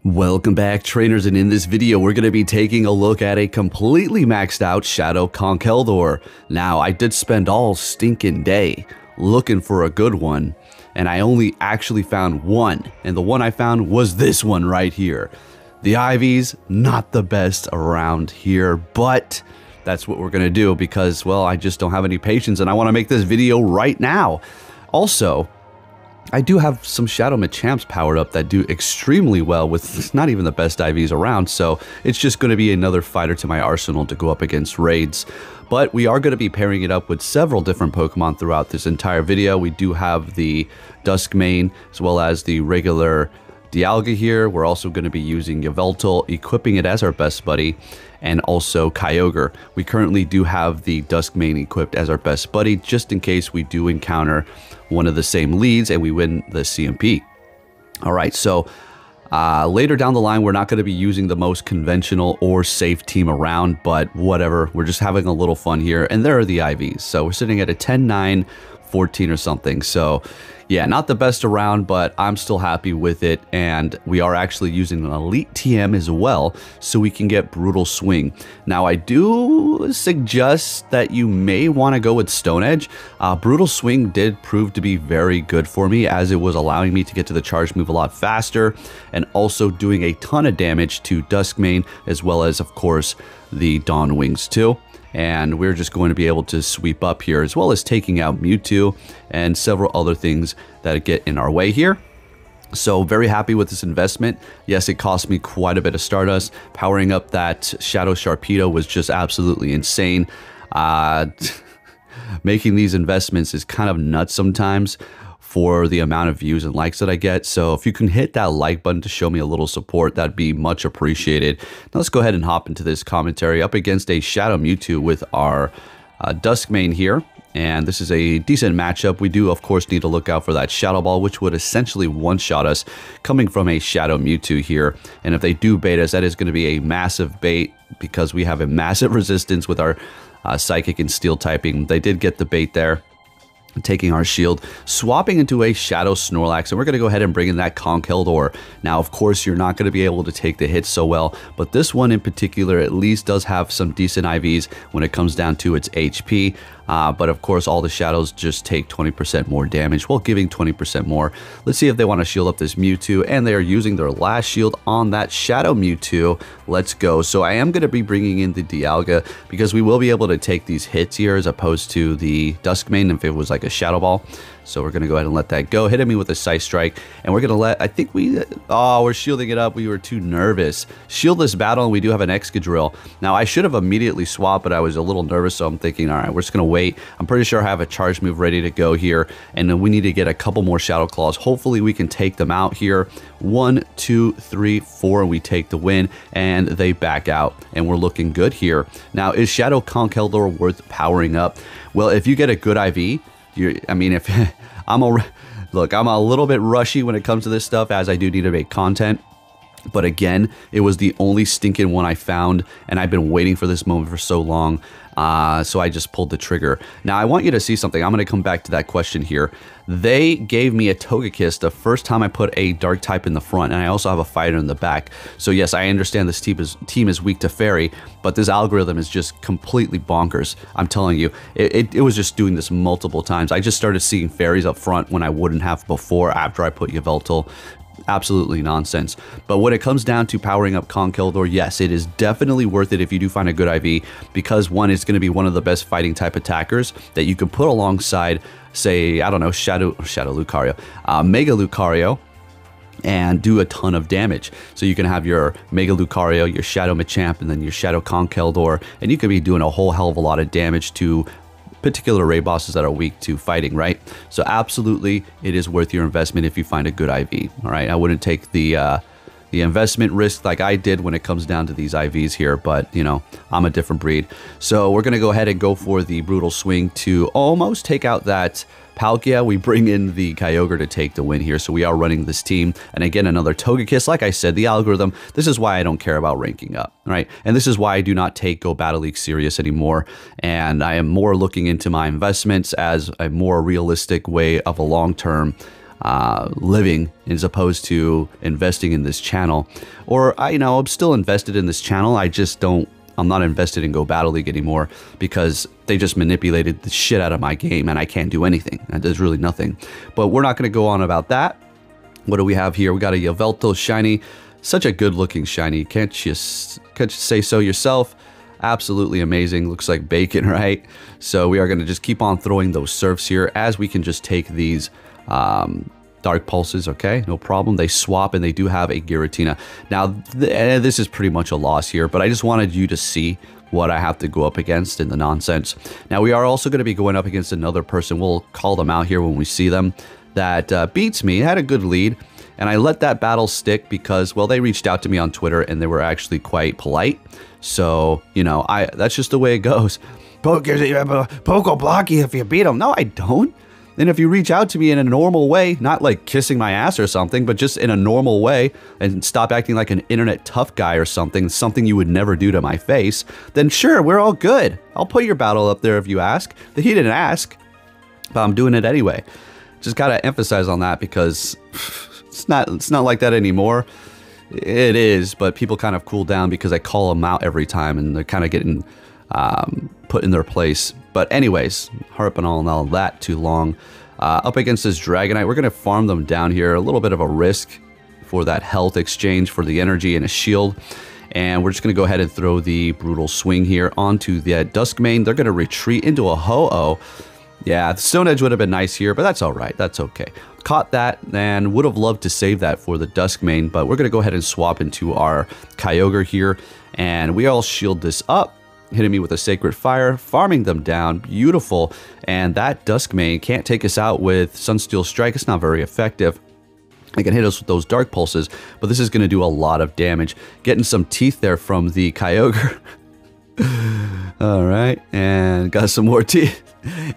Welcome back, trainers, and in this video we're going to be taking a look at a completely maxed out Shadow Conkeldurr. Now, I did spend all stinking day looking for a good one, and I only actually found one, and the one I found was this one right here. The IV's not the best around here, but that's what we're going to do because, well, I just don't have any patience and I want to make this video right now. Also, I do have some Shadow Machamps powered up that do extremely well with not even the best IVs around, so it's just going to be another fighter to my arsenal to go up against raids. But we are going to be pairing it up with several different Pokemon throughout this entire video. We do have the Duskmane as well as the regular Dialga here. We're also going to be using Yveltal, equipping it as our best buddy, and also Kyogre. We currently do have the Duskmane equipped as our best buddy, just in case we do encounter one of the same leads and we win the CMP. All right, so later down the line, we're not going to be using the most conventional or safe team around, but whatever. We're just having a little fun here, and there are the IVs. So we're sitting at a 10, 9, 14 or something. So yeah, not the best around, but I'm still happy with it. And we are actually using an Elite TM as well, so we can get Brutal Swing. Now, I do suggest that you may want to go with Stone Edge. Brutal Swing did prove to be very good for me, as it was allowing me to get to the charge move a lot faster, and also doing a ton of damage to Duskmane, as well as, of course, the Dawn Wings too. And we're just going to be able to sweep up here, as well as taking out Mewtwo and several other things that get in our way here. So very happy with this investment. Yes, it cost me quite a bit of Stardust. Powering up that Shadow Sharpedo was just absolutely insane. Making these investments is kind of nuts sometimes for the amount of views and likes that I get. So if you can hit that like button to show me a little support, that'd be much appreciated. Now let's go ahead and hop into this commentary up against a Shadow Mewtwo with our Duskmane here. And this is a decent matchup. We do, of course, need to look out for that Shadow Ball, which would essentially one-shot us coming from a Shadow Mewtwo here. And if they do bait us, that is going to be a massive bait because we have a massive resistance with our Psychic and Steel typing. They did get the bait there, taking our shield, swapping into a Shadow Snorlax, and we're going to go ahead and bring in that Conkeldurr. Now, of course, you're not going to be able to take the hits so well, but this one in particular at least does have some decent IVs when it comes down to its HP. But of course, all the shadows just take 20% more damage while giving 20% more. Let's see if they want to shield up this Mewtwo, and they are using their last shield on that Shadow Mewtwo. Let's go. So I am going to be bringing in the Dialga because we will be able to take these hits here as opposed to the Duskmane if it was like a Shadow Ball. So we're going to go ahead and let that go. Hit me with a Sight Strike, and we're going to let, I think we're shielding it up. We were too nervous. Shieldless battle, and we do have an Excadrill. Now, I should have immediately swapped, but I was a little nervous, so I'm thinking, all right, we're just going to wait. I'm pretty sure I have a charge move ready to go here, and then we need to get a couple more Shadow Claws. Hopefully, we can take them out here. 1, 2, 3, 4, and we take the win, and they back out, and we're looking good here. Now, is Shadow Conkeldurr worth powering up? Well, if you get a good IV, if I'm a little bit rushy when it comes to this stuff, as I do need to make content. But again, it was the only stinking one I found, and I've been waiting for this moment for so long. So I just pulled the trigger. Now, I want you to see something. I'm going to come back to that question here. They gave me a Togekiss the first time I put a Dark type in the front, and I also have a fighter in the back. So yes, I understand this team is weak to Fairy, but this algorithm is just completely bonkers. I'm telling you, it was just doing this multiple times. I just started seeing Fairies up front when I wouldn't have before after I put Yveltal. Absolutely nonsense. But when it comes down to powering up Conkeldurr, yes, it is definitely worth it if you do find a good IV, because one, it's going to be one of the best fighting type attackers that you can put alongside, say, I don't know, Shadow Lucario, Mega Lucario, and do a ton of damage. So you can have your Mega Lucario, your Shadow Machamp, and then your Shadow Conkeldurr, and you could be doing a whole hell of a lot of damage to particular raid bosses that are weak to fighting, right? So absolutely, it is worth your investment if you find a good IV. All right, I wouldn't take the investment risk like I did when it comes down to these IVs here, but you know, I'm a different breed. So we're gonna go ahead and go for the Brutal Swing to almost take out that Palkia. We bring in the Kyogre to take the win here, so we are running this team. And again, another Togekiss. Like I said, the algorithm, this is why I don't care about ranking up, right? And this is why I do not take Go Battle League serious anymore, and I am more looking into my investments as a more realistic way of a long-term living as opposed to investing in this channel. Or I'm still invested in this channel. I'm not invested in Go Battle League anymore because they just manipulated the shit out of my game and I can't do anything. There's really nothing. But we're not going to go on about that. What do we have here? We got a Yveltal shiny. Such a good looking shiny. Can't you say so yourself? Absolutely amazing. Looks like bacon, right? So we are going to just keep on throwing those surfs here as we can just take these Dark Pulses, okay? No problem. They swap and they do have a Giratina. Now, this is pretty much a loss here, but I just wanted you to see what I have to go up against in the nonsense. Now, we are also going to be going up against another person. We'll call them out here when we see them. That beats me, had a good lead, and I let that battle stick because, well, they reached out to me on Twitter and they were actually quite polite. So, that's just the way it goes. Poke block you if you beat them. No, I don't. And if you reach out to me in a normal way, not like kissing my ass or something, but just in a normal way and stop acting like an internet tough guy or something you would never do to my face, then sure, we're all good. I'll put your battle up there if you ask. He didn't ask, but I'm doing it anyway. Just got to emphasize on that because it's not like that anymore. It is, but people kind of cool down because I call them out every time and they're kind of getting put in their place. But anyways, harping on all that too long. Up against this Dragonite, we're going to farm them down here. A little bit of a risk for that health exchange for the energy and a shield. And we're just going to go ahead and throw the Brutal Swing here onto the Duskmane. They're going to retreat into a Ho-Oh. Yeah, the Stone Edge would have been nice here, but that's all right. That's okay. Caught that and would have loved to save that for the Duskmane, but we're going to go ahead and swap into our Kyogre here. And we all shield this up. Hitting me with a Sacred Fire, farming them down, beautiful. And that Duskmane can't take us out with Sunsteel Strike. It's not very effective. It can hit us with those Dark Pulses, but this is going to do a lot of damage. Getting some teeth there from the Kyogre. All right, and got some more teeth.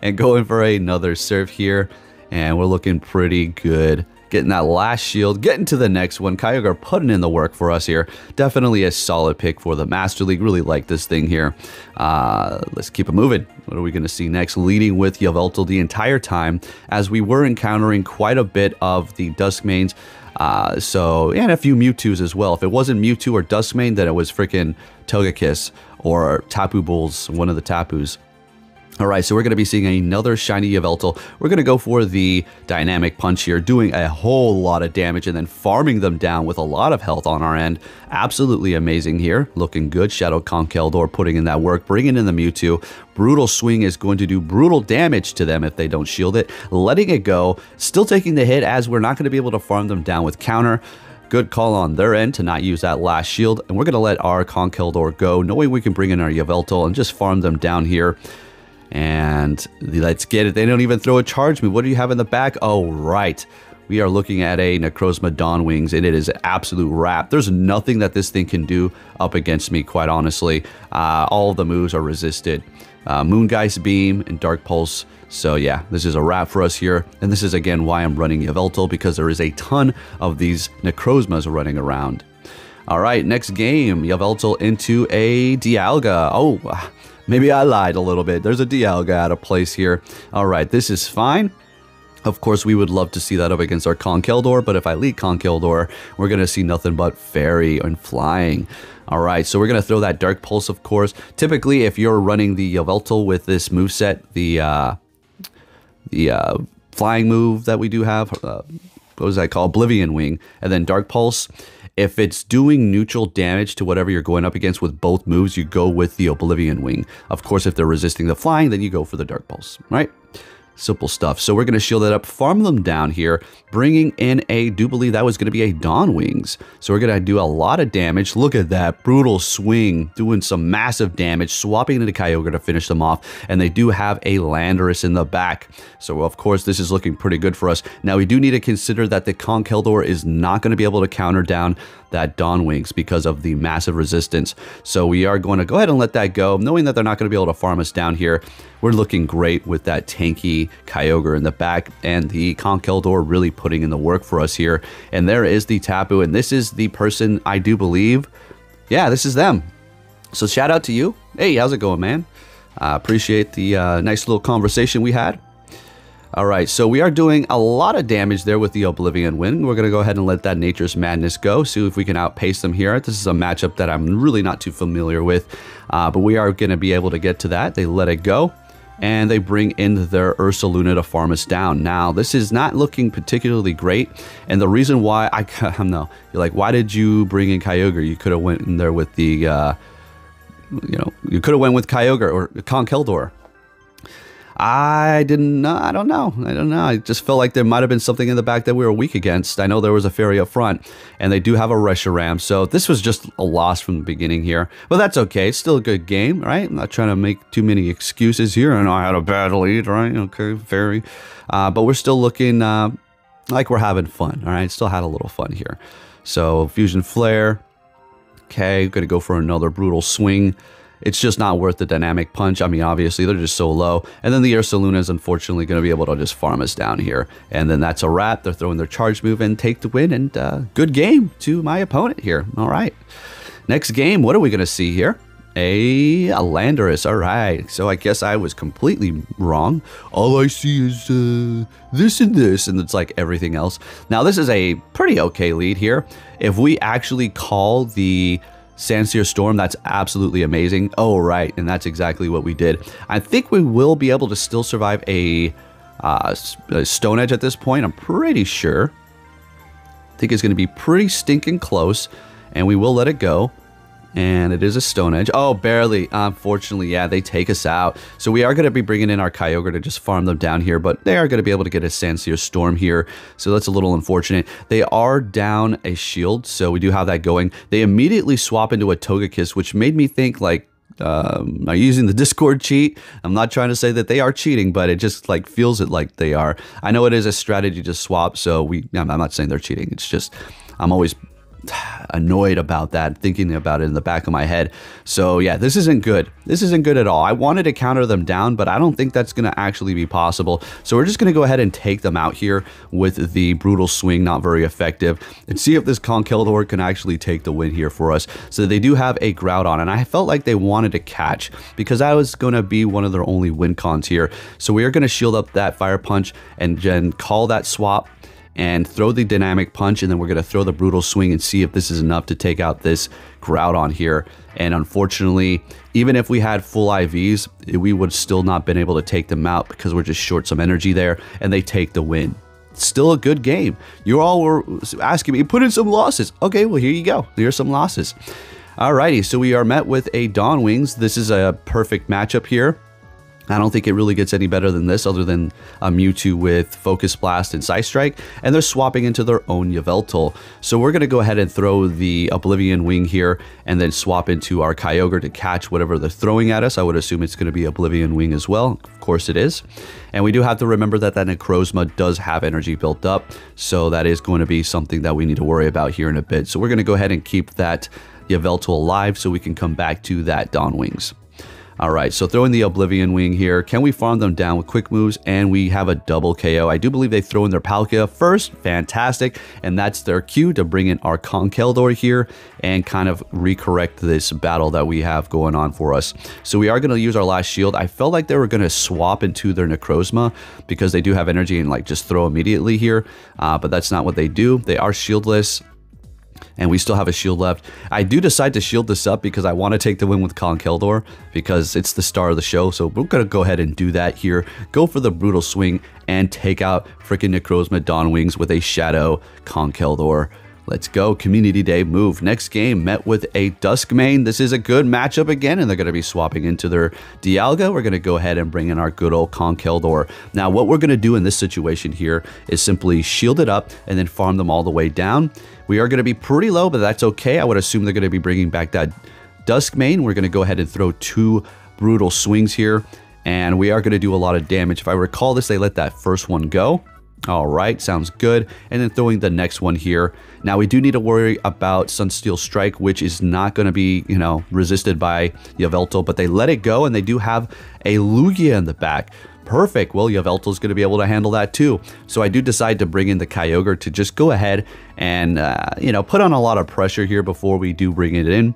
And going for another Surf here. And we're looking pretty good. Getting that last shield, getting to the next one. Kyogre putting in the work for us here. Definitely a solid pick for the Master League. Really like this thing here. Let's keep it moving. What are we going to see next? Leading with Yveltal the entire time as we were encountering quite a bit of the Duskmanes. And a few Mewtwo's as well. If it wasn't Mewtwo or Duskmane, then it was freaking Togekiss or Tapu Bulls, one of the Tapus. All right, so we're going to be seeing another shiny Yveltal. We're going to go for the Dynamic Punch here, doing a whole lot of damage and then farming them down with a lot of health on our end. Absolutely amazing here. Looking good. Shadow Conkeldurr putting in that work, bringing in the Mewtwo. Brutal Swing is going to do brutal damage to them if they don't shield it. Letting it go. Still taking the hit as we're not going to be able to farm them down with counter. Good call on their end to not use that last shield. And we're going to let our Conkeldurr go, knowing we can bring in our Yveltal and just farm them down here. And let's get it. They don't even throw a charge move. What do you have in the back? Oh, right. We are looking at a Necrozma Dawn Wings, and it is absolute wrap. There's nothing that this thing can do up against me, quite honestly. All of the moves are resisted. Moongeist Beam and Dark Pulse. So yeah, this is a wrap for us here. And this is, again, why I'm running Yveltal, because there is a ton of these Necrozmas running around. All right, next game. Yveltal into a Dialga. Oh, maybe I lied a little bit. There's a Dialga out of place here. All right, this is fine. Of course, we would love to see that up against our Conkeldurr, but if I lead Conkeldurr, we're going to see nothing but Fairy and Flying. All right, so we're going to throw that Dark Pulse, of course. Typically, if you're running the Yveltal with this moveset, the Flying move that we do have, what was that called? Oblivion Wing, and then Dark Pulse. If it's doing neutral damage to whatever you're going up against with both moves, you go with the Oblivion Wing. Of course, if they're resisting the Flying, then you go for the Dark Pulse, right? Simple stuff. So we're going to shield that up, farm them down here, bringing in I do believe that was going to be a Dawn Wings. So we're going to do a lot of damage. Look at that. Brutal Swing, doing some massive damage, swapping into Kyogre to finish them off. And they do have a Landorus in the back. So, of course, this is looking pretty good for us. Now, we do need to consider that the Conkeldurr is not going to be able to counter down that Dawn Wings because of the massive resistance. So we are going to go ahead and let that go, knowing that they're not going to be able to farm us down here. We're looking great with that tanky Kyogre in the back and the Conkeldurr really putting in the work for us here. And there is the Tapu, and this is the person I do believe. Yeah, this is them. So shout out to you. Hey, how's it going, man? I appreciate the nice little conversation we had. All right, so we are doing a lot of damage there with the Oblivion Wind. We're going to go ahead and let that Nature's Madness go, see if we can outpace them here. This is a matchup that I'm really not too familiar with, but we are going to be able to get to that. They let it go, and they bring in their Ursaluna to farm us down. Now, this is not looking particularly great, and the reason why I know, you're like, why did you bring in Kyogre? You could have went in there with the, you could have went with Kyogre or Conkeldurr. I don't know. I just felt like there might have been something in the back that we were weak against. I know there was a fairy up front, and they do have a Reshiram, so this was just a loss from the beginning here. But that's okay. It's still a good game, right? I'm not trying to make too many excuses here. I know I had a bad lead, right? Okay, fairy. But we're still looking like we're having fun, all right? Still had a little fun here. So, Fusion Flare. Okay, going to go for another Brutal Swing. It's just not worth the Dynamic Punch. I mean, obviously, they're just so low. And then the Ursaluna is unfortunately going to be able to just farm us down here. And then that's a wrap. They're throwing their charge move and take the win. And good game to my opponent here. All right. Next game, what are we going to see here? A Landorus. All right. So I guess I was completely wrong. All I see is this and this. And it's like everything else. Now, this is a pretty okay lead here. If we actually call the Sandsear Storm, that's absolutely amazing. Oh, right, and that's exactly what we did. I think we will be able to still survive a Stone Edge at this point. I'm pretty sure. I think it's going to be pretty stinking close, and we will let it go. And it is a Stone Edge. Oh, barely. Unfortunately, yeah, they take us out. So we are going to be bringing in our Kyogre to just farm them down here, but they are going to be able to get a Sandsear Storm here. So that's a little unfortunate. They are down a shield, so we do have that going. They immediately swap into a Togekiss, which made me think, like, are you using the Discord cheat? I'm not trying to say that they are cheating, but it just like feels it like they are. I know it is a strategy to swap, so I'm not saying they're cheating. It's just I'm always annoyed about that, thinking about it in the back of my head. So yeah, this isn't good. This isn't good at all. I wanted to counter them down, but I don't think that's going to actually be possible. So we're just going to go ahead and take them out here with the Brutal Swing, not very effective, and see if this Conkeldurr can actually take the win here for us. So they do have a Groudon, and I felt like they wanted to catch because I was going to be one of their only win cons here. So we are going to shield up that Fire Punch and then call that swap and throw the Dynamic Punch, and then we're going to throw the Brutal Swing and see if this is enough to take out this Groudon here. And unfortunately, even if we had full IVs, we would still not been able to take them out because we're just short some energy there, and they take the win. Still a good game. You all were asking me, put in some losses. Okay, well, here you go. Here's some losses. Alrighty, so we are met with a Dawn Wings. This is a perfect matchup here. I don't think it really gets any better than this other than a Mewtwo with Focus Blast and Psy Strike, and they're swapping into their own Yveltal. So we're going to go ahead and throw the Oblivion Wing here and then swap into our Kyogre to catch whatever they're throwing at us. I would assume it's going to be Oblivion Wing as well. Of course it is. And we do have to remember that that Necrozma does have energy built up, so that is going to be something that we need to worry about here in a bit. So we're going to go ahead and keep that Yveltal alive so we can come back to that Dawn Wings. All right, so throwing the Oblivion Wing here. Can we farm them down with quick moves? And we have a double KO. I do believe they throw in their Palkia first. Fantastic. And that's their cue to bring in our Conkeldurr here and kind of recorrect this battle that we have going on for us. So we are going to use our last shield. I felt like they were going to swap into their Necrozma because they do have energy and like just throw immediately here. But that's not what they do. They are shieldless. And we still have a shield left. I do decide to shield this up because I want to take the win with Conkeldurr because it's the star of the show. So we're going to go ahead and do that here. Go for the Brutal Swing and take out freaking Necrozma Dawn Wings with a Shadow Conkeldurr. Let's go. Community Day move. Next game met with a Duskmane. This is a good matchup again, and they're going to be swapping into their Dialga. We're going to go ahead and bring in our good old Conkeldurr. Now, what we're going to do in this situation here is simply shield it up and then farm them all the way down. We are going to be pretty low, but that's okay. I would assume they're going to be bringing back that Duskmane. We're going to go ahead and throw 2 Brutal Swings here, and we are going to do a lot of damage. If I recall this, they let that first one go. All right, sounds good. And then throwing the next one here. Now, we do need to worry about Sunsteel Strike, which is not going to be, resisted by Yveltal, but they let it go, and they do have a Lugia in the back. Perfect. Well, Yveltal is going to be able to handle that too. So I do decide to bring in the Kyogre to just go ahead and, put on a lot of pressure here before we do bring it in.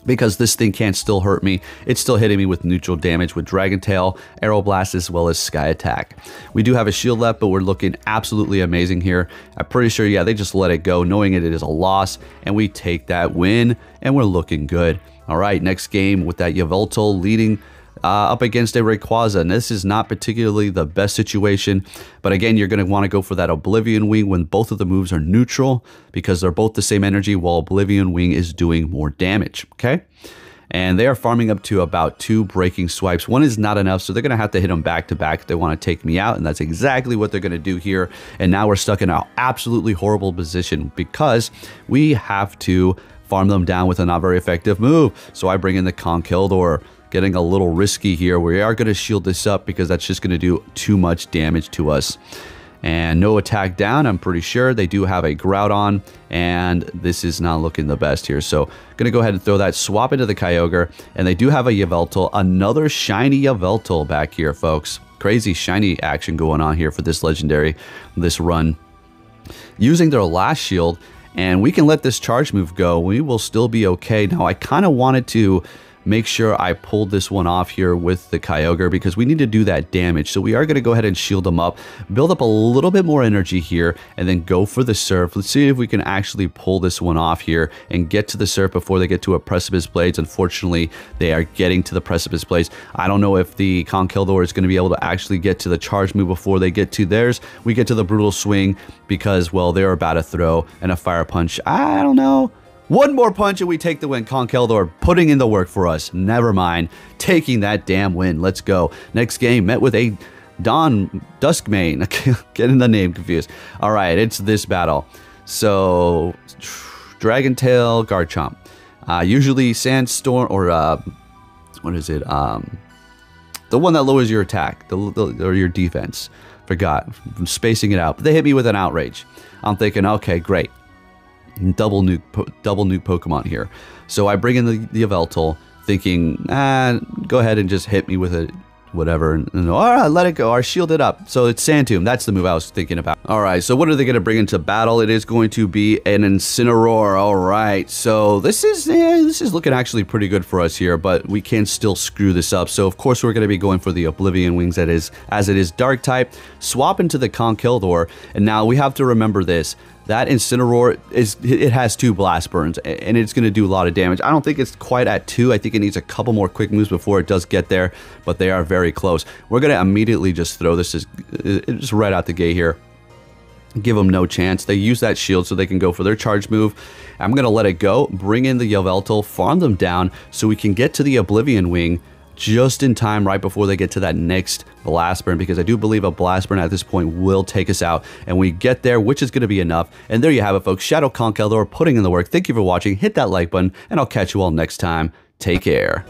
because this thing can't still hurt me. It's still hitting me with neutral damage with Dragon Tail, Arrow Blast, as well as Sky Attack. We do have a shield left, but we're looking absolutely amazing here. I'm pretty sure, yeah, they just let it go, knowing it is a loss, and we take that win, and we're looking good. All right, next game with that Yveltal leading up against a Rayquaza, and this is not particularly the best situation, but again, you're going to want to go for that Oblivion Wing when both of the moves are neutral, because they're both the same energy while Oblivion Wing is doing more damage, okay? And they are farming up to about 2 breaking swipes. One is not enough, so they're going to have to hit them back to back if they want to take me out, and that's exactly what they're going to do here. And now we're stuck in an absolutely horrible position because we have to farm them down with a not very effective move. So I bring in the Conkeldurr, getting a little risky here. We are going to shield this up because that's just going to do too much damage to us. And no attack down, I'm pretty sure. They do have a Groudon, and this is not looking the best here. So going to go ahead and throw that, swap into the Kyogre, and they do have a Yveltal, another shiny Yveltal back here, folks. Crazy shiny action going on here for this legendary, this run. Using their last shield, and we can let this charge move go. We will still be okay. Now, I kind of wanted to make sure I pulled this one off here with the Kyogre because we need to do that damage. So we are going to go ahead and shield them up, build up a little bit more energy here, and then go for the Surf. Let's see if we can actually pull this one off here and get to the Surf before they get to a Precipice Blades. Unfortunately, they are getting to the Precipice Blades. I don't know if the Conkeldurr is going to be able to actually get to the charge move before they get to theirs. We get to the Brutal Swing because, well, they're about to throw and a Fire Punch. I don't know. One more punch and we take the win. Conkeldurr putting in the work for us. Never mind. Taking that damn win. Let's go. Next game, met with a Duskmane. Getting the name confused. All right, it's this battle. So, Dragon Tail, Garchomp. Usually Sandstorm, or what is it? The one that lowers your attack, or your defense. Forgot. I'm spacing it out. But they hit me with an Outrage. I'm thinking, okay, great. Double nuke Pokemon here. So I bring in the Yveltal, thinking, go ahead and just hit me with it, whatever. And all right, let it go. Or shield it up. So it's Sand Tomb. That's the move I was thinking about. All right, so what are they going to bring into battle? It is going to be an Incineroar. All right, so this is looking actually pretty good for us here, but we can still screw this up. So of course we're going to be going for the Oblivion Wings. As it is Dark type. Swap into the Conkeldurr, and now we have to remember this. That Incineroar, it has 2 Blast Burns, and it's going to do a lot of damage. I don't think it's quite at 2. I think it needs a couple more quick moves before it does get there, but they are very close. We're going to immediately just throw this just right out the gate here. Give them no chance. They use that shield so they can go for their charge move. I'm going to let it go, bring in the Yveltal, farm them down so we can get to the Oblivion Wing just in time right before they get to that next Blast Burn, because I do believe a Blast Burn at this point will take us out, and we get there, which is going to be enough. And there you have it, folks. Shadow Conkeldurr putting in the work. Thank you for watching. Hit that like button, and I'll catch you all next time. Take care.